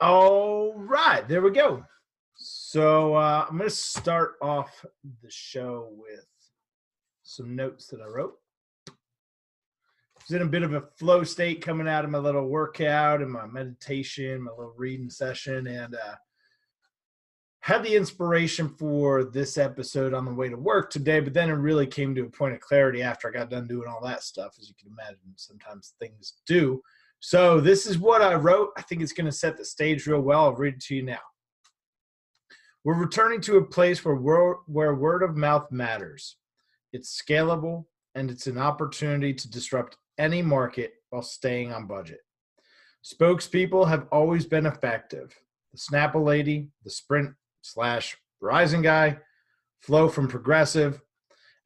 All right, there we go. So I'm going to start off the show with some notes that I wrote. I was in a bit of a flow state coming out of my little workout and my meditation, my little reading session, and had the inspiration for this episode on the way to work today, but then it really came to a point of clarity after I got done doing all that stuff. As you can imagine, sometimes things do. So this is what I wrote. I think it's going to set the stage real well. I'll read it to you now. We're returning to a place where word of mouth matters. It's scalable, and it's an opportunity to disrupt any market while staying on budget. Spokespeople have always been effective. The Snapple lady, the Sprint/Verizon guy, Flow from Progressive.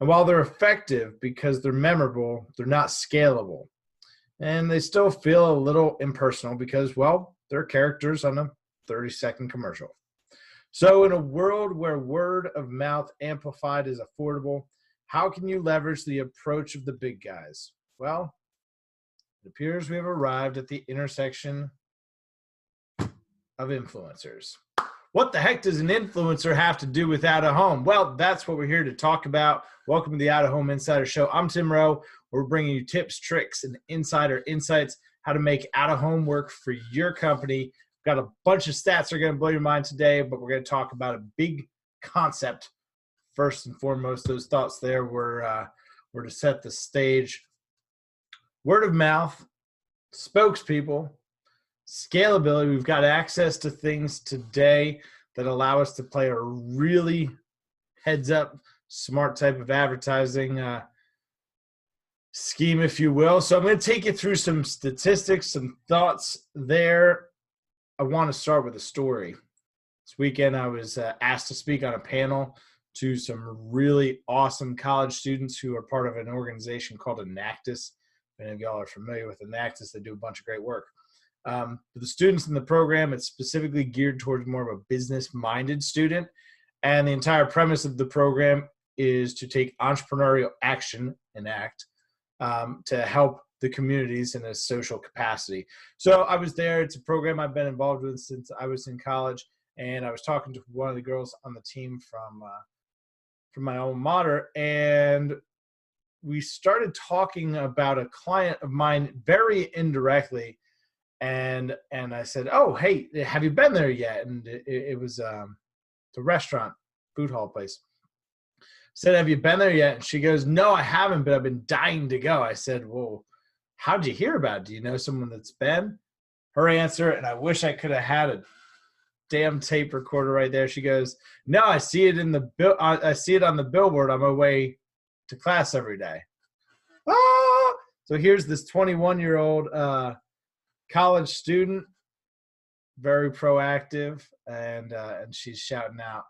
And while they're effective because they're memorable, they're not scalable. And they still feel a little impersonal because, well, they're characters on a 30-second commercial. So in a world where word of mouth amplified is affordable, how can you leverage the approach of the big guys? Well, it appears we have arrived at the intersection of influencers. What the heck does an influencer have to do with out of home? Well, that's what we're here to talk about. Welcome to the Out of Home Insider Show. I'm Tim Rowe. We're bringing you tips, tricks, and insider insights, how to make out of home work for your company. Got a bunch of stats that are going to blow your mind today, but we're going to talk about a big concept. First and foremost, those thoughts there were to set the stage. Word of mouth, spokespeople, scalability. We've got access to things today that allow us to play a really heads-up, smart type of advertising scheme, if you will. So I'm going to take you through some statistics, some thoughts there. I want to start with a story. This weekend, I was asked to speak on a panel to some really awesome college students who are part of an organization called Enactus. If any of y'all are familiar with Enactus, they do a bunch of great work. For the students in the program, it's specifically geared towards more of a business-minded student. And the entire premise of the program is to take entrepreneurial action and act to help the communities in a social capacity. So I was there. It's a program I've been involved with since I was in college. And I was talking to one of the girls on the team from my alma mater. And we started talking about a client of mine very indirectly. And I said, oh, hey, have you been there yet? And it was the restaurant, food hall place. I said, have you been there yet? And she goes, no, I haven't, but I've been dying to go. I said, well, how'd you hear about it? Do you know someone that's been? Her answer, and I wish I could have had a damn tape recorder right there. She goes, no, I see it I see it on the billboard on my way to class every day. Ah! So here's this 21-year-old college student, very proactive, and she's shouting out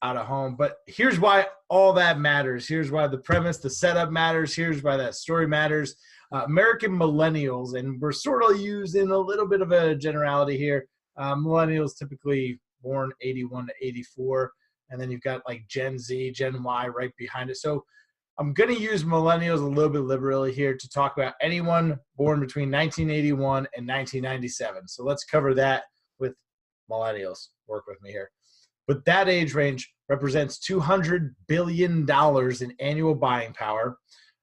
of home. But here's why all that matters. Here's why the premise, the setup matters. Here's why that story matters. American millennials, and we're sort of using a little bit of a generality here. Millennials typically born 81 to 84, and then you've got like Gen Z, Gen Y right behind it. So I'm going to use millennials a little bit liberally here to talk about anyone born between 1981 and 1997. So let's cover that with millennials. Work with me here. But that age range represents $200 billion in annual buying power.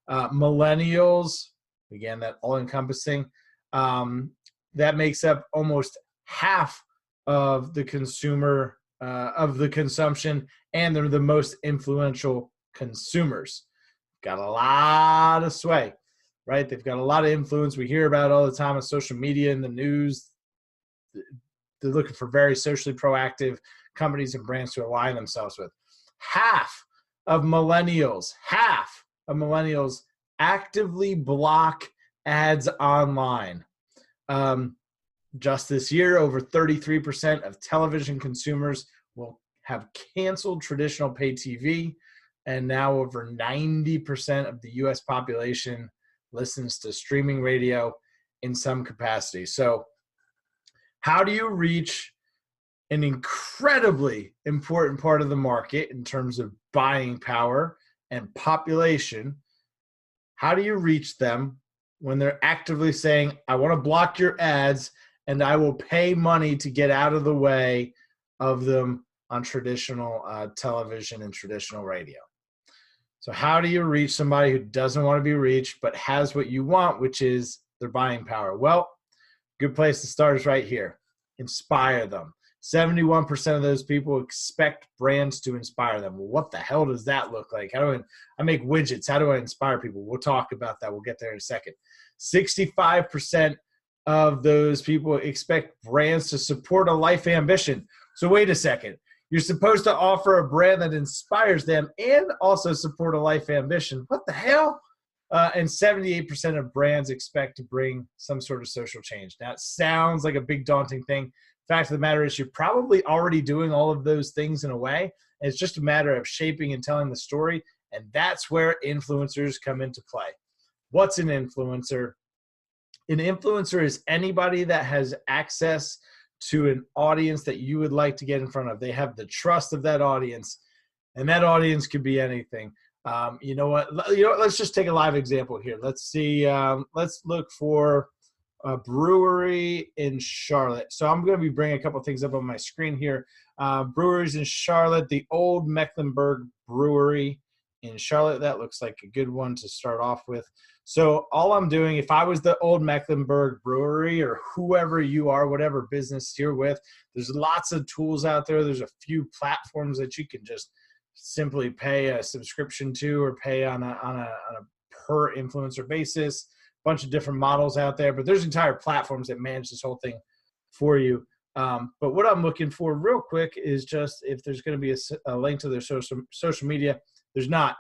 Millennials, again, that all-encompassing, that makes up almost half of the consumer of the consumption, and they're the most influential consumers. Got a lot of sway, right? They've got a lot of influence. We hear about it all the time on social media and the news. They're looking for very socially proactive companies and brands to align themselves with. Half of millennials actively block ads online. Just this year, over 33% of television consumers will have canceled traditional pay TV, and now over 90% of the U.S. population listens to streaming radio in some capacity. So how do you reach an incredibly important part of the market in terms of buying power and population? How do you reach them when they're actively saying, I want to block your ads and I will pay money to get out of the way of them on traditional television and traditional radio. So how do you reach somebody who doesn't want to be reached but has what you want, which is their buying power? Well, good place to start is right here. Inspire them. 71% of those people expect brands to inspire them. Well, what the hell does that look like? How do I make widgets? How do I inspire people? We'll talk about that. We'll get there in a second. 65% of those people expect brands to support a life ambition. So wait a second. You're supposed to offer a brand that inspires them and also support a life ambition. What the hell? And 78% of brands expect to bring some sort of social change. Now, it sounds like a big daunting thing. Fact of the matter is you're probably already doing all of those things in a way. And it's just a matter of shaping and telling the story. And that's where influencers come into play. What's an influencer? An influencer is anybody that has access to an audience that you would like to get in front of. They have the trust of that audience, and that audience could be anything. You know what? Let's just take a live example here. Let's see. Let's look for a brewery in Charlotte. So I'm going to be bringing a couple things up on my screen here. Breweries in Charlotte, the Old Mecklenburg Brewery in Charlotte. That looks like a good one to start off with. So all I'm doing, if I was the Old Mecklenburg Brewery or whoever you are, whatever business you're with, there's lots of tools out there. There's a few platforms that you can just simply pay a subscription to or pay on a per influencer basis. A bunch of different models out there, but there's entire platforms that manage this whole thing for you. But what I'm looking for real quick is just if there's going to be a link to their social media. There's not.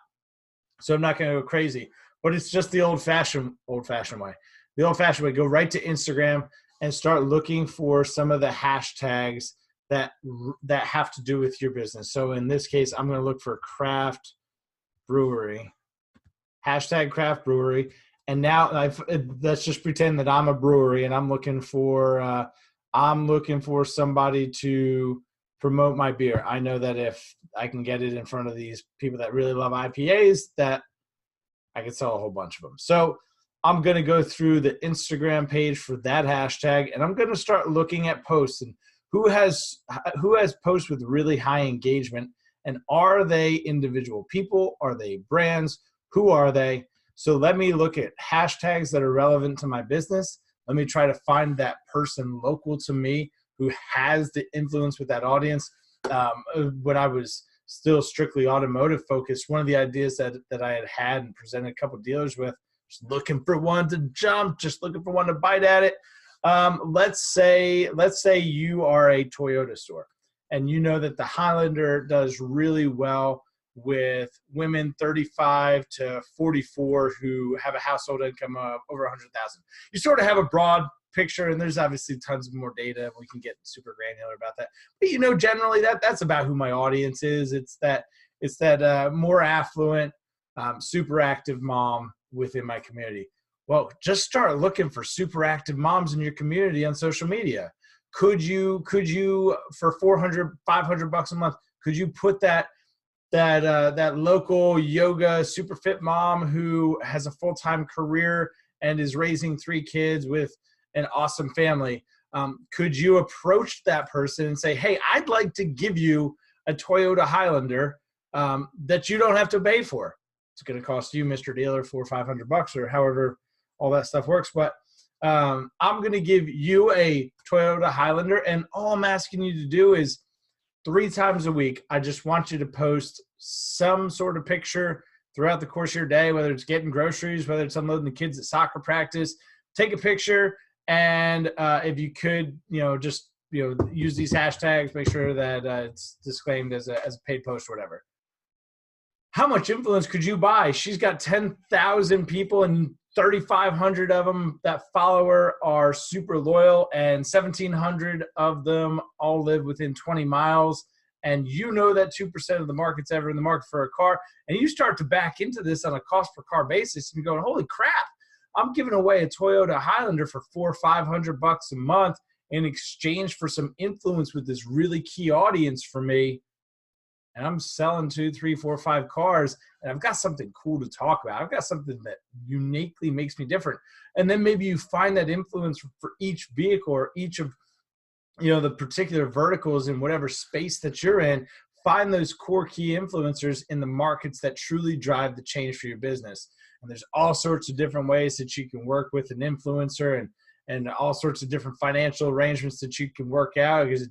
So I'm not going to go crazy. But it's just the old-fashioned way. The old-fashioned way, go right to Instagram and start looking for some of the hashtags that have to do with your business. So in this case, I'm going to look for craft brewery, hashtag craft brewery. And now let's just pretend that I'm a brewery and I'm looking for somebody to promote my beer. I know that if I can get it in front of these people that really love IPAs, that I could sell a whole bunch of them. So I'm going to go through the Instagram page for that hashtag, and I'm going to start looking at posts and who has posts with really high engagement, and are they individual people? Are they brands? Who are they? So let me look at hashtags that are relevant to my business. Let me try to find that person local to me who has the influence with that audience. When I was still strictly automotive focused, one of the ideas that I had and presented a couple of dealers with, just looking for one to jump, just looking for one to bite at it. Let's say you are a Toyota store and you know that the Highlander does really well with women 35 to 44 who have a household income of over 100,000. You sort of have a broad picture, and there's obviously tons of more data. We can get super granular about that, but generally that's about who my audience is. It's that more affluent, super active mom within my community. Well, just start looking for super active moms in your community on social media. Could you for $400, $500 a month, could you put that local yoga super fit mom who has a full-time career and is raising 3 kids with an awesome family? Could you approach that person and say, hey, I'd like to give you a Toyota Highlander that you don't have to pay for. It's going to cost you, Mr. Dealer, $400 or $500 or however all that stuff works. But I'm going to give you a Toyota Highlander, and all I'm asking you to do is 3 times a week, I just want you to post some sort of picture throughout the course of your day, whether it's getting groceries, whether it's unloading the kids at soccer practice. Take a picture, and if you could, just use these hashtags, make sure that it's disclaimed as a paid post or whatever. How much influence could you buy? She's got 10,000 people, and 3,500 of them that follow her are super loyal, and 1,700 of them all live within 20 miles. And that 2% of the market's ever in the market for a car, and you start to back into this on a cost per car basis, and you're going, holy crap, I'm giving away a Toyota Highlander for $400 or $500 a month in exchange for some influence with this really key audience for me. and I'm selling 2, 3, 4, 5 cars, and I've got something cool to talk about. I've got something that uniquely makes me different. And then maybe you find that influence for each vehicle or each of, the particular verticals in whatever space that you're in. Find those core key influencers in the markets that truly drive the change for your business. And there's all sorts of different ways that you can work with an influencer, and all sorts of different financial arrangements that you can work out, because,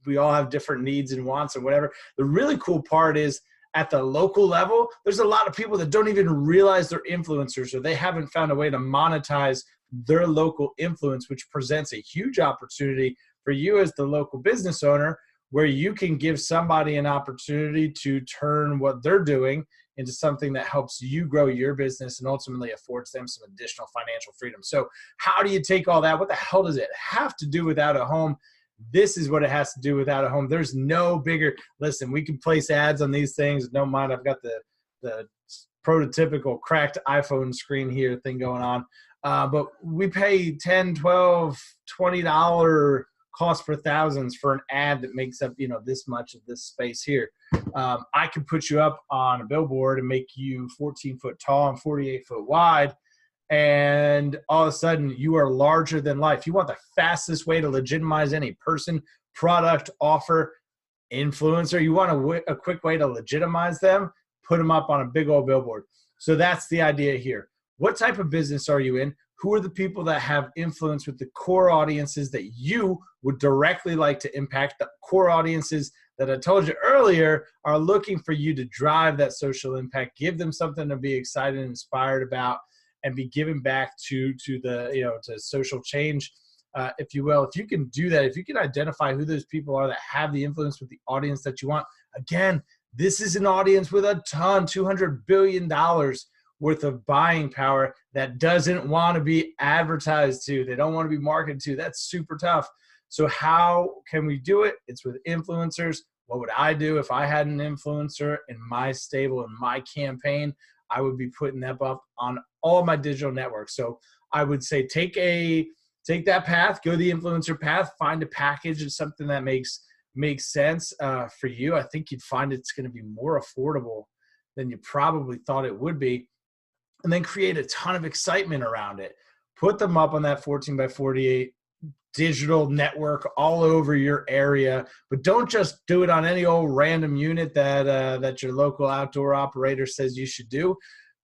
we all have different needs and wants and whatever. The really cool part is at the local level, there's a lot of people that don't even realize they're influencers, or they haven't found a way to monetize their local influence, which presents a huge opportunity for you as the local business owner, where you can give somebody an opportunity to turn what they're doing into something that helps you grow your business and ultimately affords them some additional financial freedom. So how do you take all that? What the hell does it have to do with Out of Home? This is what it has to do with Out of Home. There's no bigger, listen, we can place ads on these things. Don't mind, I've got the prototypical cracked iPhone screen here thing going on. But we pay $10, $12, $20 cost per thousands for an ad that makes up, this much of this space here. I could put you up on a billboard and make you 14 foot tall and 48 foot wide, and all of a sudden you are larger than life. You want the fastest way to legitimize any person, product, offer, influencer. You want a quick way to legitimize them, put them up on a big old billboard. So that's the idea here. What type of business are you in? Who are the people that have influence with the core audiences that you would directly like to impact? The core audiences that I told you earlier are looking for you to drive that social impact, give them something to be excited and inspired about, and be given back to the, to social change, if you will. If you can do that, if you can identify who those people are that have the influence with the audience that you want, again, this is an audience with a ton, $200 billion worth of buying power that doesn't want to be advertised to. They don't want to be marketed to. That's super tough. So how can we do it? It's with influencers. What would I do if I had an influencer in my stable, in my campaign? I would be putting them up on all my digital networks. So I would say take that path, go the influencer path, find a package of something that makes sense for you. I think you'd find it's going to be more affordable than you probably thought it would be. And then create a ton of excitement around it. Put them up on that 14 by 48 digital network all over your area, but don't just do it on any old random unit that your local outdoor operator says you should do.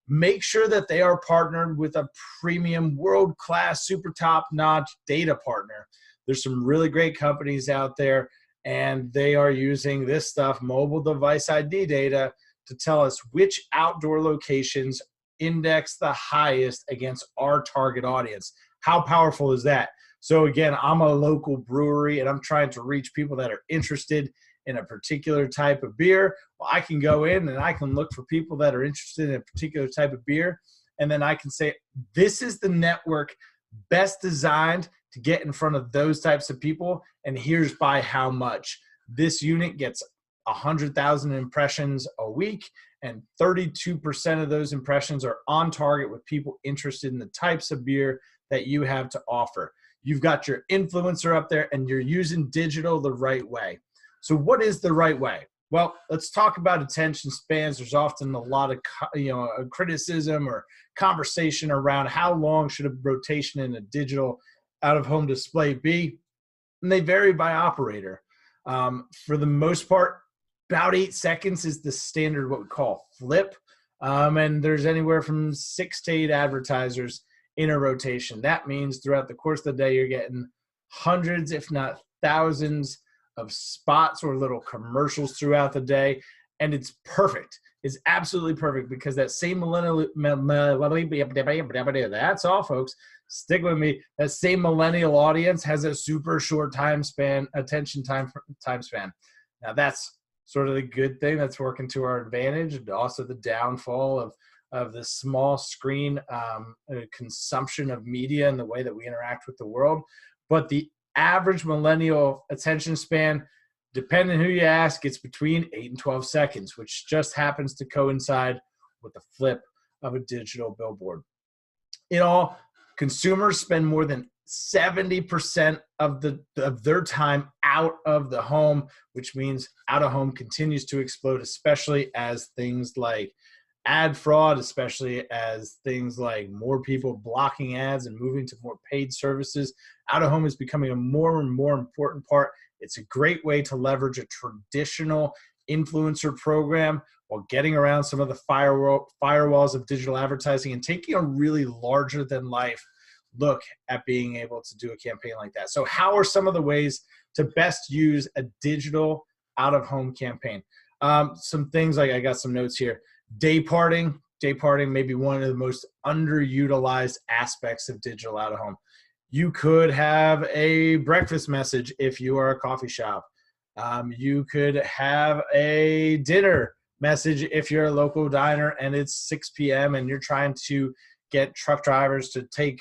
Make sure that they are partnered with a premium, world-class, super top-notch data partner. There's some really great companies out there, and they are using this stuff, mobile device ID data, to tell us which outdoor locations index the highest against our target audience. How powerful is that? So again, I'm a local brewery and I'm trying to reach people that are interested in a particular type of beer. Well, I can go in and I can look for people that are interested in a particular type of beer. And then I can say, this is the network best designed to get in front of those types of people. And here's by how much. This unit gets 100,000 impressions a week, and 32% of those impressions are on target with people interested in the types of beer that you have to offer. You've got your influencer up there and you're using digital the right way. So what is the right way? Well, let's talk about attention spans. There's often a lot of criticism or conversation around how long should a rotation in a digital out-of-home display be, and they vary by operator. For the most part, about 8 seconds is the standard, what we call flip, and there's anywhere from 6 to 8 advertisers in a rotation. That means throughout the course of the day, you're getting hundreds, if not thousands, of spots or little commercials throughout the day. And it's perfect. It's absolutely perfect, because that same that's all, folks. Stick with me. That same millennial audience has a super short time span, attention time span. Now that's sort of the good thing that's working to our advantage, and also the downfall of the small screen consumption of media and the way that we interact with the world. But the average millennial attention span, depending who you ask, it's between 8 and 12 seconds, which just happens to coincide with the flip of a digital billboard. In all, consumers spend more than 70% of their time out of the home, which means out of home continues to explode, especially as things like ad fraud, especially as things like more people blocking ads and moving to more paid services. Out of home is becoming a more and more important part. It's a great way to leverage a traditional influencer program while getting around some of the firewalls of digital advertising and taking a really larger than life look at being able to do a campaign like that. So how are some of the ways to best use a digital out of home campaign? Some things, like I got some notes here. Day parting may be one of the most underutilized aspects of digital out of home. You could have a breakfast message if you are a coffee shop. You could have a dinner message if you're a local diner and it's 6 p.m. and you're trying to get truck drivers to take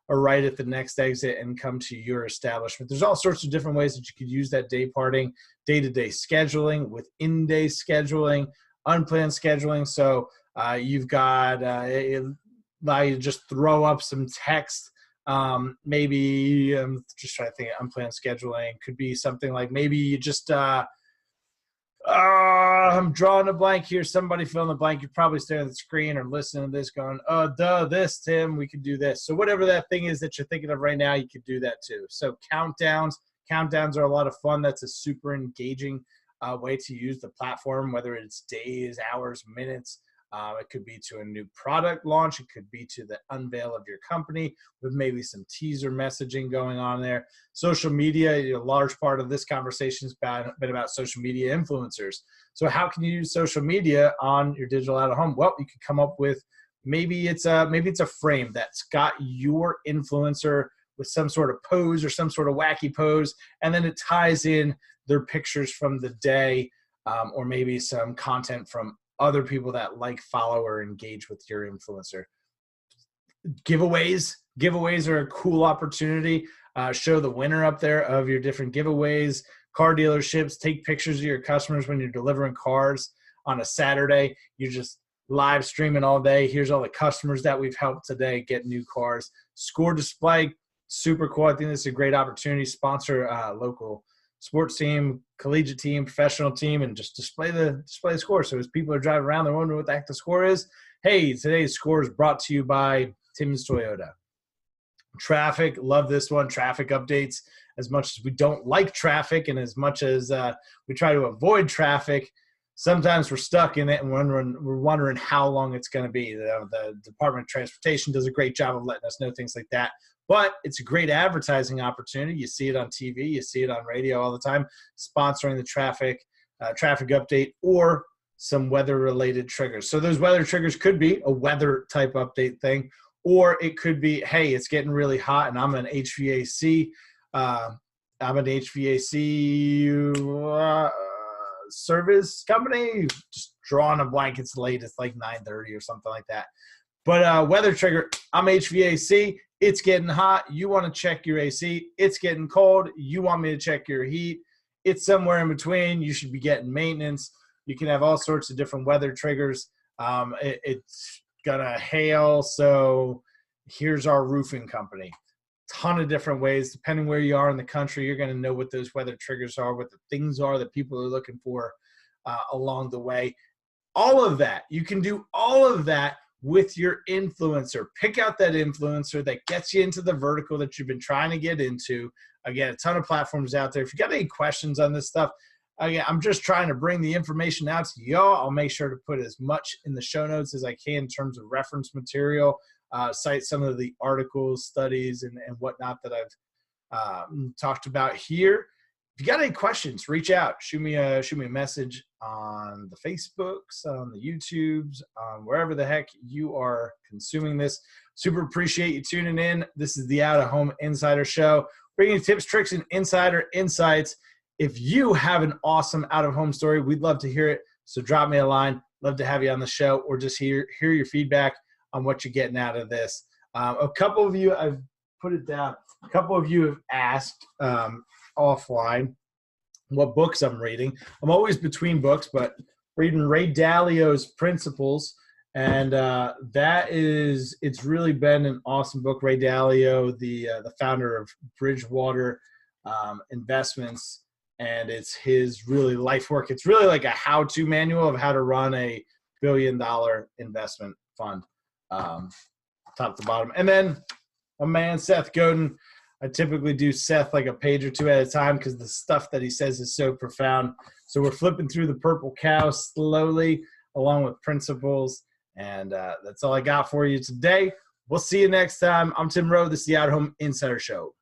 a right at the next exit and come to your establishment. There's all sorts of different ways that you could use that day parting, day-to-day scheduling, with in-day scheduling, unplanned scheduling. So you've got allow you to just throw up some text. Maybe I'm just trying to think. Unplanned scheduling could be something like maybe you just I'm drawing a blank here. Somebody fill in the blank. You're probably staring at the screen or listening to this going, this, Tim, we could do this. So whatever that thing is that you're thinking of right now, you could do that too. So countdowns are a lot of fun. That's a super engaging way to use the platform, whether it's days, hours, minutes. It could be to a new product launch. It could be to the unveil of your company with maybe some teaser messaging going on there. Social media, a large part of this conversation has been about social media influencers. So how can you use social media on your digital out of home? Well, you could come up with maybe it's a frame that's got your influencer with some sort of pose or some sort of wacky pose, and then it ties in their pictures from the day, or maybe some content from other people that like, follow, or engage with your influencer. Giveaways are a cool opportunity. Show the winner up there of your different giveaways. Car dealerships, take pictures of your customers when you're delivering cars on a Saturday. You're just live streaming all day. Here's all the customers that we've helped today get new cars. Score display, super cool. I think this is a great opportunity. Sponsor local sports team, collegiate team, professional team, and just display the score. So as people are driving around, they're wondering what the heck the score is. Hey, today's score is brought to you by Tim's Toyota. Traffic, love this one. Traffic updates. As much as we don't like traffic and as much as we try to avoid traffic, sometimes we're stuck in it and we're wondering how long it's going to be. The Department of Transportation does a great job of letting us know things like that. But it's a great advertising opportunity. You see it on TV, you see it on radio all the time, sponsoring the traffic update or some weather-related triggers. So those weather triggers could be a weather-type update thing, or it could be, hey, it's getting really hot and I'm an HVAC service company. Just drawing a blank. It's late. It's like 9:30 or something like that. But weather trigger, I'm HVAC. It's getting hot. You want to check your AC. It's getting cold. You want me to check your heat. It's somewhere in between. You should be getting maintenance. You can have all sorts of different weather triggers. It's going to hail, so here's our roofing company. Ton of different ways. Depending where you are in the country, you're going to know what those weather triggers are, what the things are that people are looking for along the way. All of that. You can do all of that with your influencer. Pick out that influencer that gets you into the vertical that you've been trying to get into. Again, a ton of platforms out there. If you got any questions on this stuff, again, I'm just trying to bring the information out to y'all. I'll make sure to put as much in the show notes as I can in terms of reference material, cite some of the articles, studies, and whatnot that I've talked about here. If you got any questions, reach out. Shoot me a message on the Facebooks, on the YouTubes, wherever the heck you are consuming this. Super appreciate you tuning in. This is the Out of Home Insider Show, bringing you tips, tricks, and insider insights. If you have an awesome out of home story, we'd love to hear it. So drop me a line. Love to have you on the show, or just hear your feedback on what you're getting out of this. A couple of you, I've put it down. A couple of you have asked offline what books I'm reading. I'm always between books, but reading Ray Dalio's Principles, and it's really been an awesome book. Ray Dalio, the founder of Bridgewater Investments, and it's his really life work. It's really like a how-to manual of how to run a billion-dollar investment fund, top to bottom. And then a man, Seth Godin. I typically do Seth like a page or two at a time because the stuff that he says is so profound. So we're flipping through the Purple Cow slowly along with principles. And that's all I got for you today. We'll see you next time. I'm Tim Rowe. This is the Out Home Insider Show.